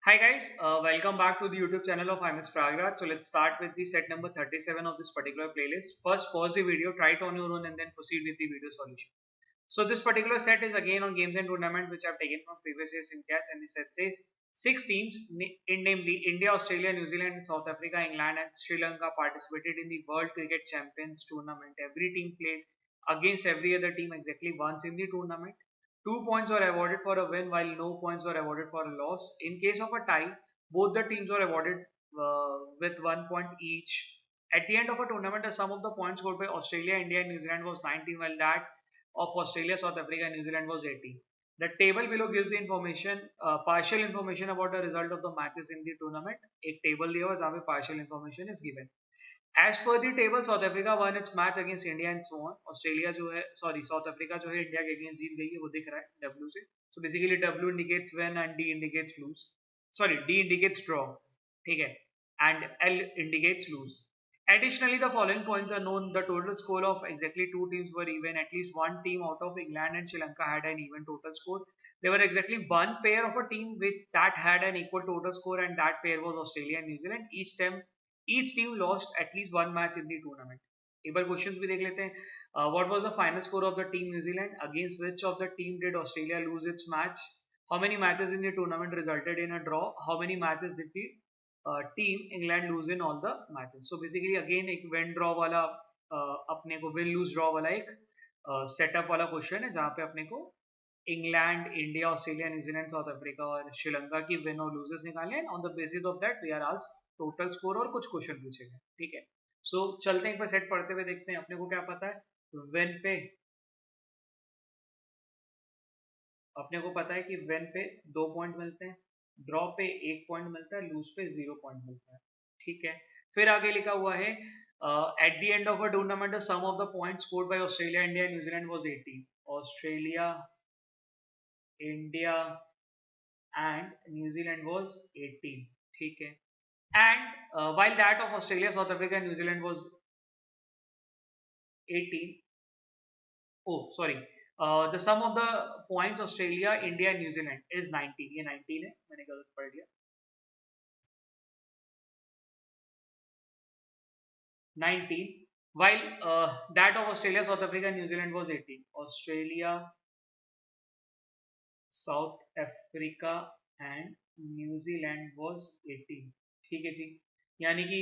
Hi guys, welcome back to the YouTube channel of IMS Pragraj. So let's start with the set number 37 of this particular playlist. First pause the video, try it on your own and then proceed with the video solution. So this particular set is again on games and tournament which I've taken from previous year's Simcats, and the set says 6 teams in namely India, Australia, New Zealand, South Africa, England and Sri Lanka participated in the World Cricket Champions tournament. Every team played against every other team exactly once in the tournament. 2 points were awarded for a win while no points were awarded for a loss. In case of a tie, both the teams were awarded with 1 point each. At the end of a tournament, the sum of the points scored by Australia, India, and New Zealand was 19, while that of Australia, South Africa, and New Zealand was 80. The table below gives the information, partial information about the result of the matches in the tournament. एक table दिया हुआ है जहाँ पे partial information is given. As per the table, South Africa won its match against India and so on. Australia जो है, sorry, South Africa जो है India के against जीत गई है, वो दिख रहा है W से. So basically W indicates win and D indicates lose. Sorry, D indicates draw. ठीक है, and L indicates lose. Additionally, the following points are known. The total score of exactly two teams were even. At least one team out of England and Sri Lanka had an even total score. There were exactly one pair of a team with that had an equal total score, and that pair was Australia and New Zealand. Each team lost at least one match in the tournament. एक बार questions भी देख लेते हैं. What was the final score of the team New Zealand? Against which of the team did Australia lose its match? How many matches in the tournament resulted in a draw? How many matches did the team England lose in all the matches? So basically again एक win draw वाला अपने को win lose draw वाला एक setup वाला question है जहाँ पे अपने को England, India, Australia, New Zealand, South Africa और श्रीलंका की विन और लूजर्स निकाले हैं. On the basis of that we are asked total score और कुछ क्वेश्चन पूछे गए. ठीक है, सो चलते हैं एक बार सेट पढ़ते हुए देखते हैं. अपने को क्या पता है विन पे, अपने को पता है कि विन पे 2 पॉइंट मिलते हैं, ड्रॉ पे 1 पॉइंट मिलता है, लूज पे 0 पॉइंट मिलता है. ठीक है, फिर आगे लिखा हुआ है at the end of a tournament the sum of the point scored by Australia, India, New Zealand was 80. Australia, India and New Zealand was 18. ठीक है, and while that of Australia, South Africa and New Zealand was 18. Oh, sorry. The sum of the points Australia, India and New Zealand is 19. ये 19 है, मैंने गलत पढ़ लिया. 19. While that of Australia, South Africa and New Zealand was 18. Australia, South Africa and New Zealand was 18. ठीक है जी, यानी कि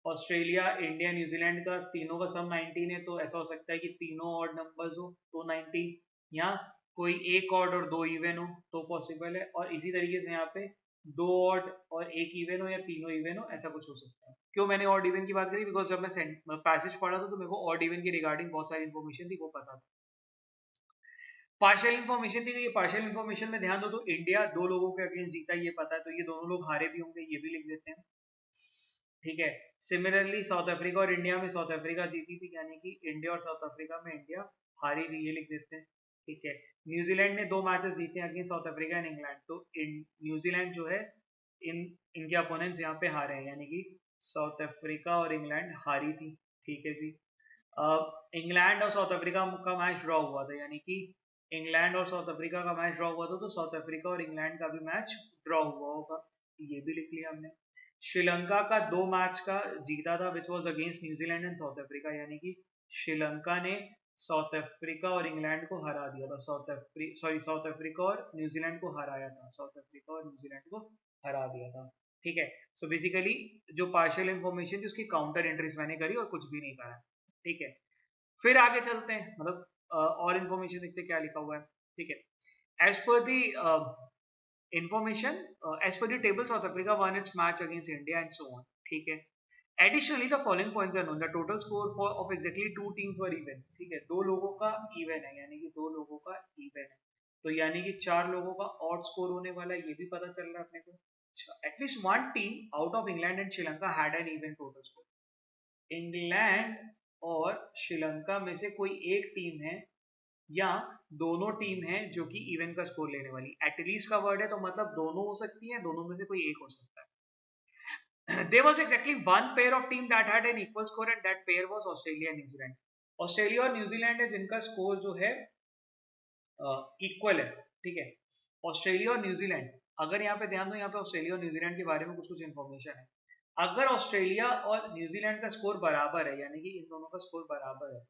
ऑस्ट्रेलिया, इंडिया, न्यूजीलैंड का तीनों का सम 19 है. तो ऐसा हो सकता है कि तीनों ऑड नंबर्स हो तो 19, या कोई एक ऑड और दो इवन हो तो पॉसिबल है. और इसी तरीके से यहाँ पे दो ऑड और एक इवन हो या तीनों इवन हो, ऐसा कुछ हो सकता है. क्यों मैंने ऑड इवन की बात करी? बिकॉज जब मैं पैसेज पढ़ा था तो मेरे को ऑड इवन की रिगार्डिंग बहुत सारी इन्फॉर्मेशन थी, वो पता था. पार्शियल इन्फॉर्मेशन थी, तो ये पार्शियल इन्फॉर्मेशन में ध्यान दो तो इंडिया दो लोगों के अगेंस्ट जीता ये पता है, तो ये दोनों लोग हारे भी होंगे, ये भी लिख देते हैं. ठीक है, सिमिलरली साउथ अफ्रीका और इंडिया में साउथ अफ्रीका जीती थी, यानी कि इंडिया और साउथ अफ्रीका में इंडिया हारी थी, ये लिख देते हैं. ठीक है, न्यूजीलैंड ने 2 मैचेस जीते हैं against south Africa and England, तो न्यूजीलैंड जो है इनके अपोनेंट्स यहाँ पे हारे हैं, यानी कि साउथ अफ्रीका और इंग्लैंड हारी थी. ठीक है जी, इंग्लैंड और साउथ अफ्रीका का मैच ड्रॉ हुआ था, यानी कि इंग्लैंड और साउथ अफ्रीका का मैच ड्रॉ हुआ था, तो साउथ अफ्रीका और इंग्लैंड का भी मैच ड्रॉ हुआ होगा, ये भी लिख लिया हमने. श्रीलंका का 2 मैच का जीता था which was against New Zealand and south Africa, यानी कि श्रीलंका ने साउथ अफ्रीका और इंग्लैंड को हरा दिया था. साउथ अफ्रीका और न्यूजीलैंड को हराया था, साउथ अफ्रीका और न्यूजीलैंड को हरा दिया था. ठीक है, सो बेसिकली जो पार्शियल इंफॉर्मेशन थी उसकी काउंटर एंट्रीज मैंने करी और कुछ भी नहीं करा. ठीक है, फिर आगे चलते हैं, मतलब और इन्फॉर्मेशन देखते क्या लिखा हुआ है. ठीक है, as per the information as per the table, South Africa won its match against India and so on. ठीक है, additionally the following points are known. The total score of exactly two teams were even. ठीक है, दो लोगों का even है, यानी कि दो लोगों का even है, तो यानी कि 4 लोगों का odd score होने वाला है, ये भी पता चल रहा है अपने को. At least one team out of England and Sri Lanka had an even total score. England और श्रीलंका में से कोई एक टीम है या दोनों टीम है जो कि इवन का स्कोर लेने वाली. एटलीस्ट का वर्ड है तो मतलब दोनों हो सकती है, दोनों में से कोई एक हो सकता है. There was exactly one pair of team that had an equal score and that pair was Australia and New Zealand. Australia और न्यूजीलैंड है जिनका स्कोर जो है इक्वल है. ठीक है, ऑस्ट्रेलिया और न्यूजीलैंड अगर यहाँ पे ध्यान दो, यहाँ पे ऑस्ट्रेलिया और न्यूजीलैंड के बारे में कुछ कुछ इन्फॉर्मेशन है। अगर ऑस्ट्रेलिया और न्यूजीलैंड का स्कोर बराबर है, यानी कि इन दोनों का स्कोर बराबर है,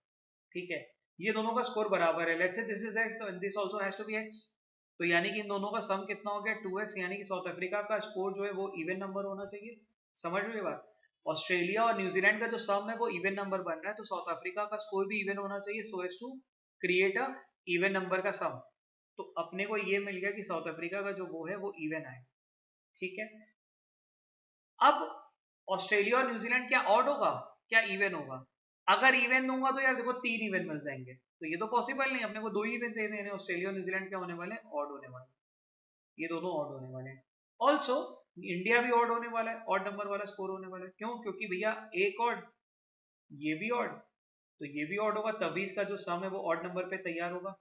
ठीक है, ये दोनों का स्कोर बराबर है, let's say this is X and this also has to be X, तो यानी कि इन दोनों का सम कितना हो गया 2x, यानी कि साउथ अफ्रीका का स्कोर जो है वो इवन नंबर होना चाहिए। समझ रहे हो बात? ऑस्ट्रेलिया और न्यूजीलैंड का जो सम है वो इवन नंबर बन रहा है, तो साउथ अफ्रीका का स्कोर भी इवन होना चाहिए, so as to create a even number का सम। तो अपने को ये मिल गया कि साउथ अफ्रीका का जो वो है वो इवन आए, ठीक है। अब ऑस्ट्रेलिया और न्यूजीलैंड क्या ऑड होगा क्या इवन होगा? अगर इवन दूंगा तो यार देखो 3 इवन मिल जाएंगे, तो ये तो पॉसिबल नहीं, अपने को 2 इवन चाहिए, यानी ऑस्ट्रेलिया और न्यूजीलैंड क्या होने वाले हैं, ऑड होने वाले, ये दोनों ऑड होने वाले हैं। ऑल्सो इंडिया भी ऑड होने वाला है, ऑड नंबर वाला स्कोर होने वाला है, क्यों? क्योंकि भैया एक ऑड, ये भी ऑड, तो ये भी ऑड होगा, तभी इसका जो सम है वो ऑड नंबर पे तैयार होगा,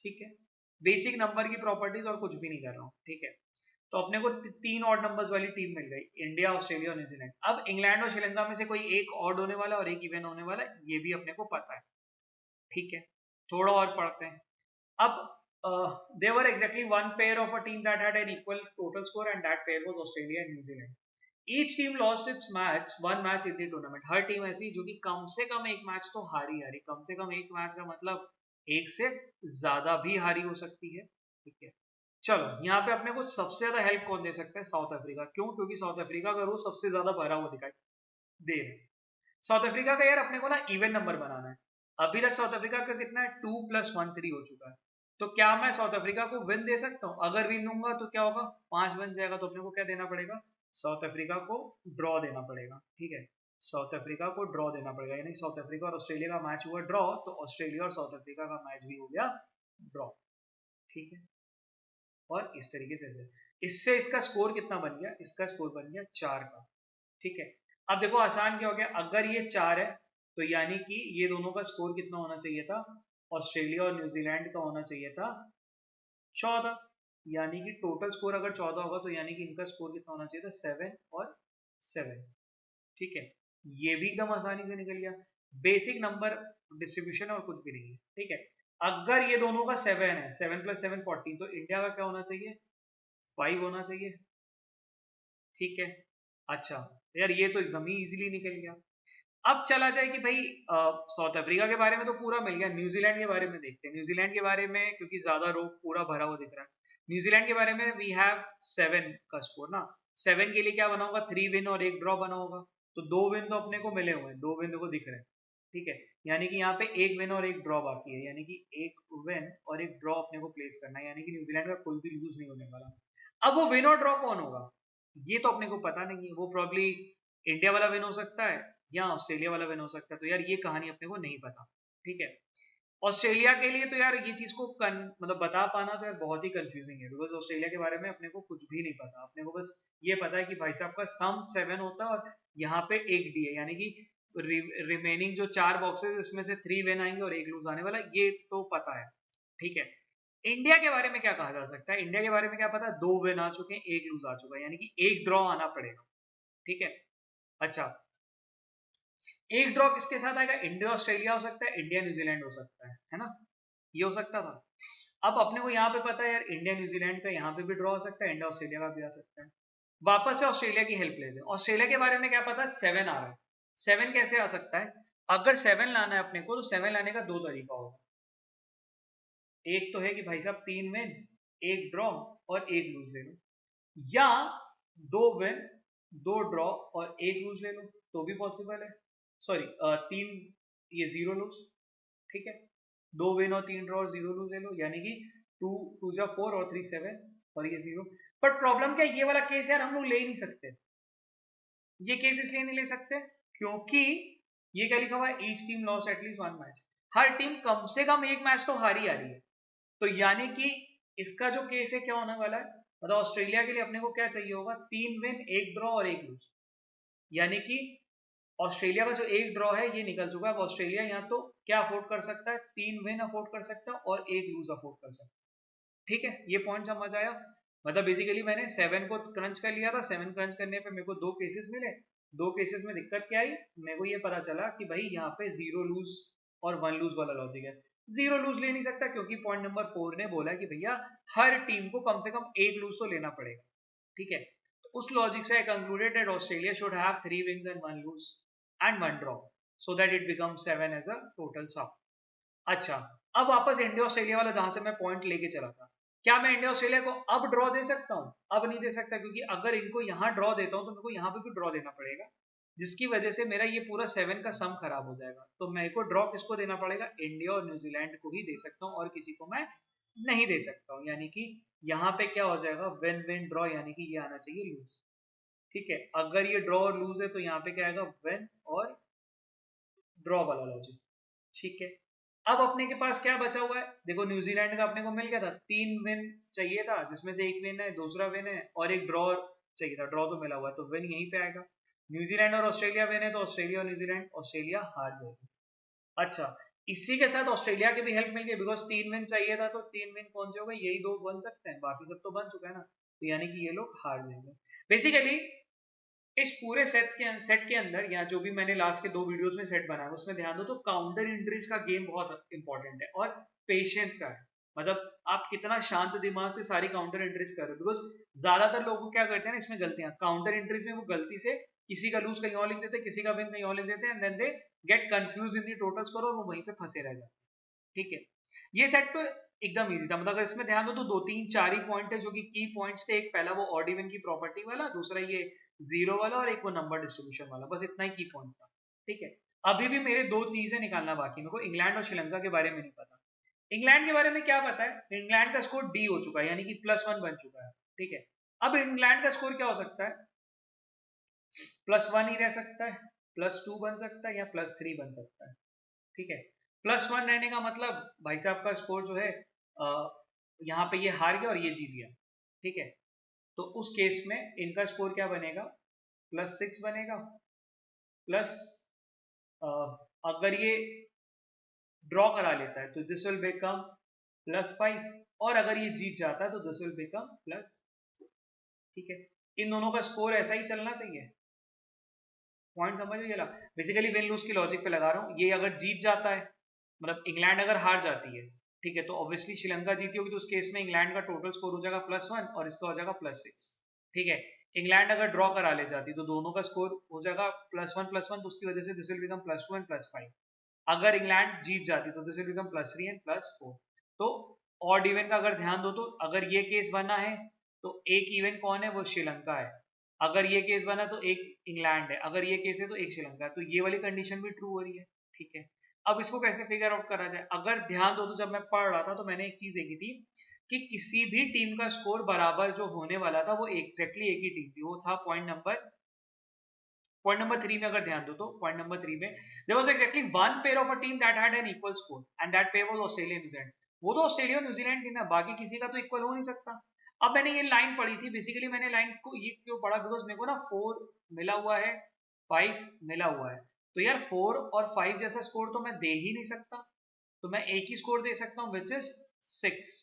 ठीक है। बेसिक नंबर की प्रॉपर्टीज, और कुछ भी नहीं कर रहा हूँ, ठीक है। तो अपने को 3 ऑड नंबर्स वाली टीम मिल गई, इंडिया, ऑस्ट्रेलिया और न्यूजीलैंड। अब इंग्लैंड और श्रीलंका में से कोई एक ऑड होने वाला और एक इवन होने वाला, ये भी अपने को पता है, ठीक है। थोड़ा और पढ़ते हैं। अब there were exactly one pair of a team that had an equal total score, and that pair was Australia and New Zealand. Each team lost its one match in the tournament. Her team ऐसी जो कि कम से कम एक match तो हारी हारी, कम से कम एक मैच का मतलब एक से ज्यादा भी हारी हो सकती है, ठीक है। चलो यहाँ पे अपने को सबसे ज्यादा हेल्प कौन दे सकता है? South Africa. क्यों? क्योंकि साउथ अफ्रीका का रो सबसे ज्यादा भरा हुआ दिखाई दे रहा है। साउथ अफ्रीका का यार अपने को ना इवन नंबर बनाना है। अभी तक साउथ अफ्रीका का कितना है? 2 + 1 3 हो चुका है। तो क्या मैं साउथ अफ्रीका को विन दे सकता हूँ? अगर विन दूंगा तो क्या होगा? 5 बन जाएगा, तो अपने को क्या देना पड़ेगा? साउथ अफ्रीका को ड्रॉ देना पड़ेगा, ठीक है। साउथ अफ्रीका को ड्रॉ देना पड़ेगा, यानी साउथ अफ्रीका और ऑस्ट्रेलिया का मैच हुआ ड्रॉ, तो ऑस्ट्रेलिया और साउथ अफ्रीका का मैच भी हो गया ड्रॉ, ठीक है। और इस तरीके से इससे इसका स्कोर कितना बन गया? इसका स्कोर बन गया 4 का, ठीक है। अब देखो आसान क्या हो गया, अगर ये 4 है तो यानी कि ये दोनों का स्कोर कितना होना चाहिए था? ऑस्ट्रेलिया और न्यूजीलैंड का होना चाहिए था 14, यानी कि टोटल स्कोर अगर 14 होगा तो यानी कि इनका स्कोर कितना होना चाहिए था? 7 और 7, ठीक है। ये भी एकदम आसानी से निकल गया, बेसिक नंबर डिस्ट्रीब्यूशन और कुछ भी नहीं है, ठीक है। अगर ये दोनों का 7 है, 7 + 7 14, तो इंडिया का क्या होना चाहिए? 5 होना चाहिए, ठीक है। अच्छा यार ये तो एकदम ही इजीली निकल गया। अब चला जाए कि भाई साउथ अफ्रीका के बारे में तो पूरा मिल गया, न्यूजीलैंड के बारे में देखते हैं। न्यूजीलैंड के बारे में क्योंकि ज्यादा रो पूरा भरा हुआ दिख रहा है, न्यूजीलैंड के बारे में वी हैव 7 का स्कोर ना। 7 के लिए क्या बना होगा? 3 विन और 1 ड्रॉ बना होगा, तो 2 विन तो अपने को मिले हुए हैं, 2 विन को दिख रहे हैं, ठीक है। यानी कि यहाँ पे 1 विन और 1 ड्रॉ बाकी है, यानी कि 1 विन और 1 ड्रॉ अपने को प्लेस करना है, यानी कि न्यूजीलैंड का कोई भी लूज नहीं होने वाला। अब वो विन और ड्रॉ कौन होगा ये तो अपने को पता नहीं है, वो प्रॉब्ली इंडिया वाला विन हो सकता है या ऑस्ट्रेलिया वाला विन हो सकता है, तो यार ये कहानी अपने को नहीं पता, ठीक है। ऑस्ट्रेलिया के लिए तो यार ये चीज को मतलब बता पाना तो यार बहुत ही कंफ्यूजिंग है, बिकॉज ऑस्ट्रेलिया के बारे में अपने को कुछ भी नहीं पता। अपने को बस ये पता है कि भाई साहब का सम 7 होता है और यहाँ पे एक डी है, यानी कि रिमेनिंग जो 4 बॉक्सेस इसमें से 3 विन आएंगे और 1 लूज आने वाला, ये तो पता है, ठीक है। इंडिया के बारे में क्या कहा जा सकता है? इंडिया के बारे में क्या पता? 2 विन आ चुके हैं, 1 लूज आ चुका है, यानी कि 1 ड्रॉ आना पड़ेगा, ठीक है। अच्छा, एक ड्रॉ किसके साथ आएगा? इंडिया ऑस्ट्रेलिया हो सकता है, इंडिया न्यूजीलैंड हो सकता है ना, ये हो सकता था। अब अपने को यहाँ पे पता है यार इंडिया न्यूजीलैंड का यहाँ पे भी ड्रॉ हो सकता है, इंडिया ऑस्ट्रेलिया का भी आ सकता है। वापस से ऑस्ट्रेलिया की हेल्प लेते हैं। ऑस्ट्रेलिया के बारे में क्या पता? 7 आ रहा है। 7 कैसे आ सकता है? अगर 7 लाना है अपने को तो 7 लाने का 2 तरीका होगा। एक तो है कि भाई साहब 3 विन, 1 ड्रॉ और 1 लूज ले लो, या 2 विन, 2 ड्रॉ और 1 लूज ले लो, तो भी पॉसिबल है। सॉरी 3 ये 0 लूज, ठीक है। 2 विन और 3 ड्रॉ और 0 लूज ले लो, यानी कि 2 2 जा 4 और 3 7 और ये 0। बट प्रॉब्लम क्या, ये वाला केस यार हम लोग ले ही नहीं सकते। ये केस इसलिए नहीं ले सकते क्योंकि ये क्या लिखा हुआ है? Each team lost at least 1 match. हर टीम कम से कम एक मैच तो हारी आ रही है, तो यानी कि इसका जो केस है क्या होने वाला है? मतलब ऑस्ट्रेलिया के लिए अपने को क्या चाहिए होगा? 3 विन, 1 ड्रॉ और 1 लूज, यानी कि ऑस्ट्रेलिया का जो 1 ड्रॉ है ये निकल चुका है। ऑस्ट्रेलिया यहाँ तो क्या अफोर्ड कर सकता है? 3 विन अफोर्ड कर सकता है और 1 लूज अफोर्ड कर सकता है, ठीक है। ये पॉइंट समझ आया? मतलब बेसिकली मैंने 7 को क्रंच कर लिया था, 7 क्रंच करने पे मेरे को 2 केसेस मिले। 2 केसेस में दिक्कत क्या आई? मेरे को ये पता चला कि भाई यहाँ पे 0 लूज और 1 लूज वाला लॉजिक है। जीरो लूज ले नहीं सकता क्योंकि पॉइंट नंबर 4 ने बोला कि भैया हर टीम को कम से कम एक लूज तो लेना पड़ेगा, ठीक है। तो उस लॉजिक से I concluded that Australia should have 3 wins and 1 lose and 1 draw so that it becomes 7 as a total sum. अच्छा, अब वापस इंडिया ऑस्ट्रेलिया वाला जहां से मैं पॉइंट लेके चला था, क्या मैं इंडिया ऑस्ट्रेलिया को अब ड्रॉ दे सकता हूँ? अब नहीं दे सकता, क्योंकि अगर इनको यहाँ ड्रॉ देता हूँ तो मेरे को यहाँ पे भी ड्रॉ देना पड़ेगा, जिसकी वजह से मेरा ये पूरा 7 का सम खराब हो जाएगा। तो मेरे को ड्रॉ किसको देना पड़ेगा? इंडिया और न्यूजीलैंड को ही दे सकता हूँ और किसी को मैं नहीं दे सकता हूँ। यानी कि यहाँ पे क्या हो जाएगा? विन विन ड्रॉ, यानी कि ये आना चाहिए लूज, ठीक है। अगर ये ड्रॉ और लूज है तो यहाँ पे क्या आएगा? विन और ड्रॉ वाला लॉजिक, ठीक है। अब अपने के पास क्या बचा हुआ है? देखो न्यूजीलैंड का अपने को मिल गया था, 3 विन चाहिए था, जिसमें से एक विन है, दूसरा विन है और एक ड्रॉ चाहिए था, ड्रॉ तो मिला हुआ है, तो विन यहीं पे आएगा। न्यूजीलैंड और ऑस्ट्रेलिया विन है तो ऑस्ट्रेलिया और न्यूजीलैंड, ऑस्ट्रेलिया हार जाएगी। अच्छा, इसी के साथ ऑस्ट्रेलिया की भी हेल्प मिल गई, बिकॉज 3 विन चाहिए था, तो 3 विन कौन से हो गए? यही 2 बन सकते हैं, बाकी सब तो बन चुका है ना, तो यानी कि ये लोग हार जाएंगे। बेसिकली इस पूरे सेट के अंदर, या जो भी मैंने लास्ट के 2 वीडियोस में सेट बनाया उसमें ध्यान दो तो काउंटर इंट्रीज का गेम बहुत इंपॉर्टेंट है और पेशेंस का है। मतलब आप कितना शांत दिमाग से सारी काउंटर एंट्रीज कर रहे हो, बिकॉज ज्यादातर लोग क्या करते हैं ना इसमें गलतियां, काउंटर एंट्रीज में वो गलती से किसी का लूज कहीं और लिख देते हैं, किसी का विन कहीं और लिख देते हैं, and then they get confuse in the total score और वो वहीं पे फंसे रह जाते हैं, ठीक है। ये सेट तो एकदम इजी था, मतलब अगर इसमें ध्यान दो तो 2 3 4 ही पॉइंट है जो कि की पॉइंट्स थे। एक पहला वो ऑड इवन की प्रॉपर्टी वाला, दूसरा ये जीरो वाला और एक वो नंबर डिस्ट्रीब्यूशन वाला, बस इतना ही की पॉइंट था, ठीक है। अभी भी मेरे 2 चीजें निकालना बाकी, मेरे को इंग्लैंड और श्रीलंका के बारे में नहीं पता। इंग्लैंड के बारे में क्या पता है? इंग्लैंड का स्कोर डी हो चुका है, यानी कि +1 बन चुका है, ठीक है। अब इंग्लैंड का स्कोर क्या हो सकता है? +1 ही रह सकता है, +2 बन सकता है या +3 बन सकता है, ठीक है। +1 रहने का मतलब भाई साहब का स्कोर जो है यहाँ पे ये हार गया और ये जीत गया, ठीक है। तो उस केस में इनका स्कोर क्या बनेगा? +6 बनेगा, प्लस अगर ये ड्रॉ करा लेता है तो दिस विल बिकम +5, और अगर ये जीत जाता है तो दिस विल बिकम +, ठीक है। इन दोनों का स्कोर ऐसा ही चलना चाहिए। पॉइंट समझ में चला? बेसिकली विन लूज की लॉजिक पे लगा रहा हूँ। ये अगर जीत जाता है, मतलब इंग्लैंड अगर हार जाती है, ठीक है, तो ऑब्वियसली श्रीलंका जीती होगी, तो उस केस में इंग्लैंड का टोटल स्कोर हो जाएगा +1 और इसका हो जाएगा +6, ठीक है। इंग्लैंड अगर ड्रॉ करा ले जाती तो दोनों का स्कोर हो जाएगा +1 +1, तो उसकी वजह से दिस विल बिकम +2 एंड +5। अगर इंग्लैंड जीत जाती तो दिस विल बिकम +3 एंड +4। तो ऑड इवन का अगर ध्यान दो तो अगर ये केस बना है तो एक इवन कौन है? वो श्रीलंका है। अगर ये केस बना तो एक इंग्लैंड है, अगर ये केस है तो एक श्रीलंका है, तो ये वाली कंडीशन भी ट्रू हो रही है, ठीक है। अब इसको कैसे फिगर आउट करा जाए? अगर ध्यान दो तो जब मैं पढ़ रहा था तो मैंने एक चीज देखी थी कि किसी भी टीम का स्कोर बराबर जो होने वाला था वो एग्जैक्टली एक ही टीम थी, वो था पॉइंट नंबर 3 में अगर ध्यान दो तो पॉइंट नंबर 3 में there was exactly one pair of a team that had an equal score and that pair was Australia New Zealand. वो तो ऑस्ट्रेलिया और न्यूजीलैंड थी ना, बाकी किसी का तो इक्वल हो नहीं सकता। अब मैंने ये लाइन पढ़ी थी, बेसिकली मैंने लाइन को ये क्यों पढ़ा, बिकॉज मेरे को ना 4 मिला हुआ है, 5 मिला हुआ है, तो यार 4 और 5 जैसा स्कोर तो मैं दे ही नहीं सकता, तो मैं एक ही स्कोर दे सकता हूँ विच इज 6।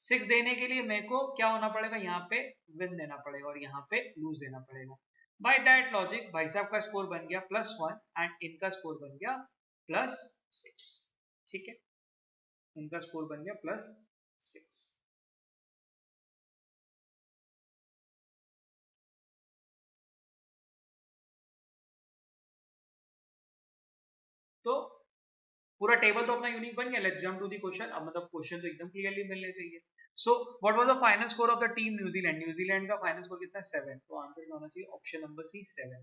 6 देने के लिए मेरे को क्या होना पड़ेगा? यहाँ पे विन देना पड़ेगा और यहाँ पे लूज देना पड़ेगा। बाय दैट लॉजिक भाई साहब का स्कोर बन गया +1 एंड इनका स्कोर बन गया +6, ठीक है। इनका स्कोर बन गया +6। तो पूरा टेबल तो अपना यूनिक बन गया। Let's jump to the question. अब मतलब क्वेश्चन तो एकदम क्लियरली मिलने चाहिए। So what was the final score of the team New Zealand? New Zealand का फाइनल स्कोर कितना है? 7, तो आंसर होना चाहिए ऑप्शन नंबर सी 7,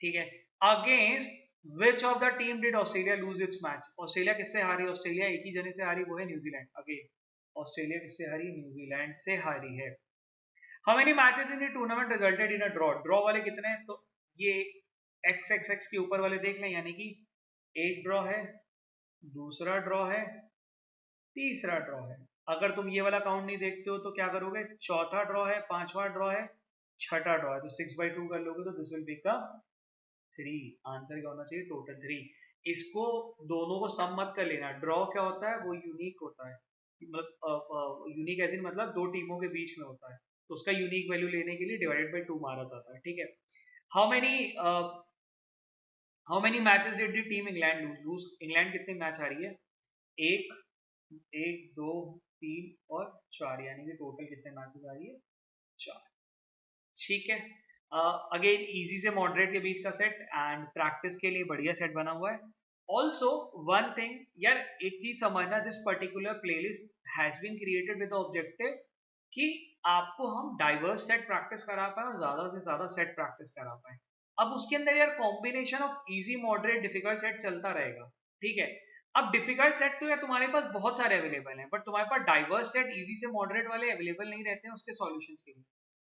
ठीक है। Against which of the team did Australia lose its match? Australia किससे हारी? ऑस्ट्रेलिया एक ही जने से हारी, वो है न्यूजीलैंड। अगेन ऑस्ट्रेलिया किससे हारी? न्यूजीलैंड से हारी है। How many matches in the tournament resulted in a draw? Draw वाले कितने हैं? तो ये एक्स एक्स एक्स के ऊपर वाले देख लें, यानी कि एक ड्रॉ है, दूसरा ड्रॉ है, तीसरा ड्रॉ है। अगर तुम ये वाला काउंट नहीं देखते हो तो क्या करोगे? चौथा ड्रॉ है, पांचवा ड्रॉ है, छठा ड्रॉ है, तो 6/2 कर लोगे तो दिस विल बिकम 3। आंसर क्या होना चाहिए? टोटल 3। इसको दोनों को सम मत कर लेना। ड्रॉ क्या होता है? वो यूनिक होता है, मतलब यूनिक एज इन मतलब दो टीमों के बीच में होता है, तो उसका यूनिक वैल्यू लेने के लिए डिवाइडेड बाय 2 मारा जाता है, ठीक है। How many how many matches did the team England lose? England कितने मैच हारी है? एक, 2, 3 और 4, यानी कि टोटल कितने मैचेस आ रही है? 4। ठीक है, अगेन इजी से मॉडरेट के बीच का सेट एंड प्रैक्टिस के लिए बढ़िया सेट बना हुआ है। ऑल्सो वन थिंग यार, एक चीज समझना, this particular playlist has been created with the objective कि आपको हम डाइवर्स सेट प्रैक्टिस करा पाए और ज्यादा से ज्यादा सेट प्रैक्टिस करा पाए। अब उसके अंदर यार combination of easy moderate difficult set चलता रहेगा, ठीक है। अब डिफिकल्ट सेट तो यार तुम्हारे पास बहुत सारे अवेलेबल हैं, बट तुम्हारे पास डाइवर्स सेट इजी से मॉडरेट वाले अवेलेबल नहीं रहते हैं उसके सॉल्यूशंस के लिए।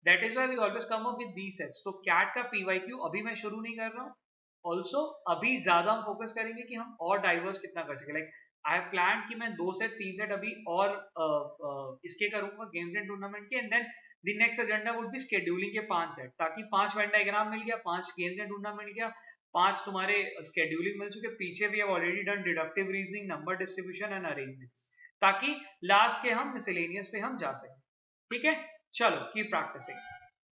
That is why we always come up with these sets. तो कैट का पीवाईक्यू अभी मैं शुरू नहीं कर रहा हूँ। ऑल्सो अभी ज्यादा हम फोकस करेंगे कि हम और डाइवर्स कितना कर सके। लाइक आई हैव प्लान कि मैं 2 सेट 3 सेट अभी और इसके करूंगा गेम्स एंड टूर्नामेंट के, and then the next agenda would be scheduling के 5 सेट, ताकि 5 वेन डायग्राम मिल गया, 5 गेम्स एंड टूर्नामेंट मिल गया, 5 तुम्हारे शेड्यूलिंग मिल चुके, पीछे भी have already done deductive reasoning, number distribution and arrangements, ताकि लास्ट के हम मिसलेनियस पे हम जा सकें। ठीक है, चलो कीप प्रैक्टिसिंग।